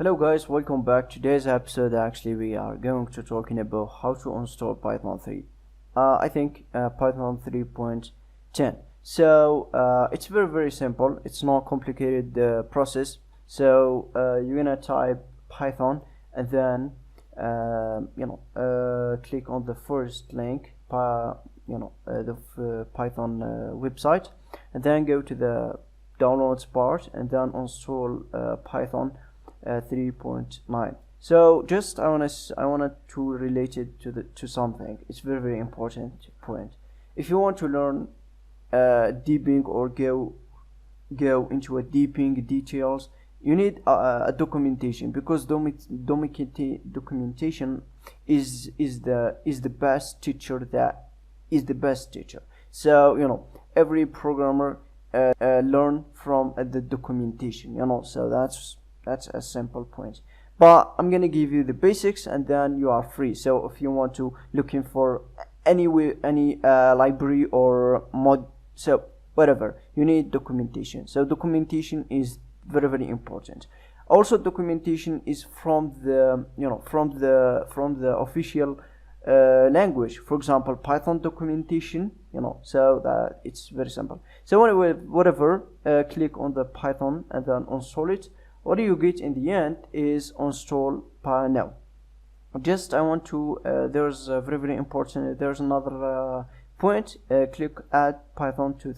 Hello guys, welcome back. Today's episode actually we are going to talking about how to install Python 3. I think Python 3.10. So it's very simple. It's not complicated process. So you're gonna type Python and then click on the first link, the Python website, and then go to the downloads part and then install Python 3.9. So just I wanted to relate it to something. It's very important point. If you want to learn deeping or go into a deeping details, you need a documentation, because documentation is the best teacher. So every programmer learn from the documentation. So that's a simple point, but I'm gonna give you the basics and then you are free. So if you want to looking for any library or mod, so whatever, you need documentation. So documentation is very important. Also documentation is from the official language. For example, Python documentation, so that it's very simple. So anyway, whatever, click on the Python and then install it. What you get in the end is install now. Just I want to there's very important, there's another point. Click add Python to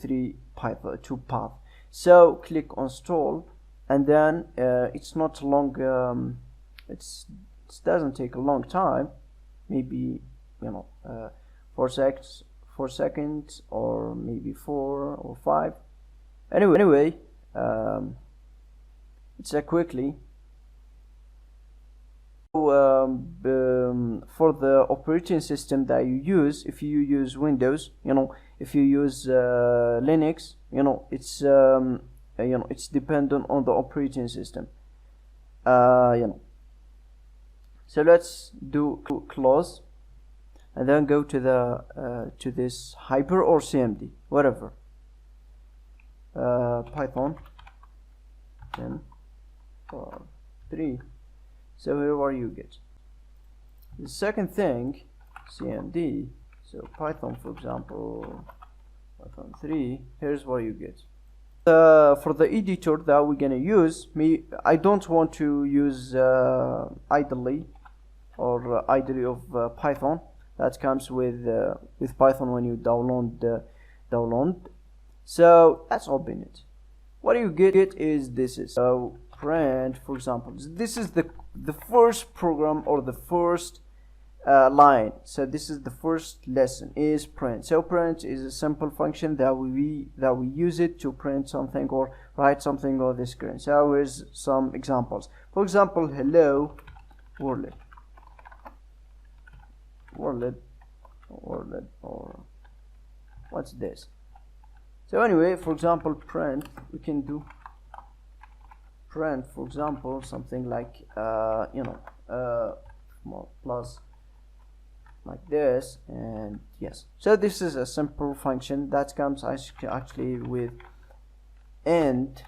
path. So click install, and then it's not long, it doesn't take a long time, maybe 4 seconds or maybe 4 or 5. Anyway, it's quickly. For the operating system that you use, if you use Windows, if you use Linux, it's dependent on the operating system. So let's do close and then go to the to this hyper or CMD, whatever. Python 10.3. So here what you get. The second thing, CMD. So Python, for example, Python 3. Here's what you get. For the editor that we're gonna use, I don't want to use idly of Python. That comes with Python when you download. So let's open it. What you get is this is print. For example, this is the first program or the first line. So this is the first lesson is print. So print is a simple function that we use it to print something or write something on the screen. So here's some examples. For example, hello world, or what's this? So anyway, for example, print, we can do print, for example, something like plus like this, and yes. So this is a simple function that comes actually with and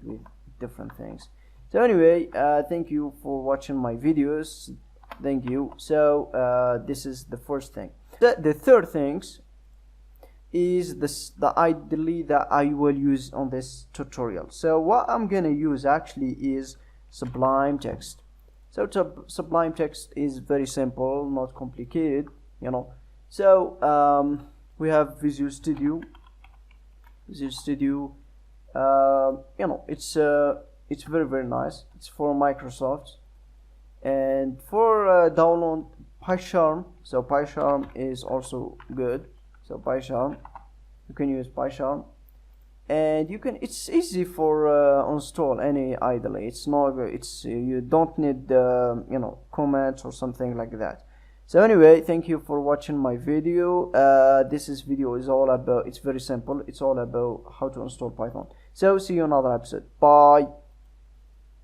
with different things. So anyway, thank you for watching my videos. Thank you. So this is the first thing. The third things is the idly that I will use on this tutorial. So what I'm gonna use actually is sublimetext. So sublimetext is very simple, not complicated, So we have Visual Studio. It's very nice. It's for Microsoft. And for download pycharm, so pycharm is also good. So pycharm, you can use pycharm, and it's easy for install any idly. It's not, you don't need comments or something like that. So anyway, thank you for watching my video. This video is all about, it's very simple, it's all about how to install Python. So see you in another episode. Bye.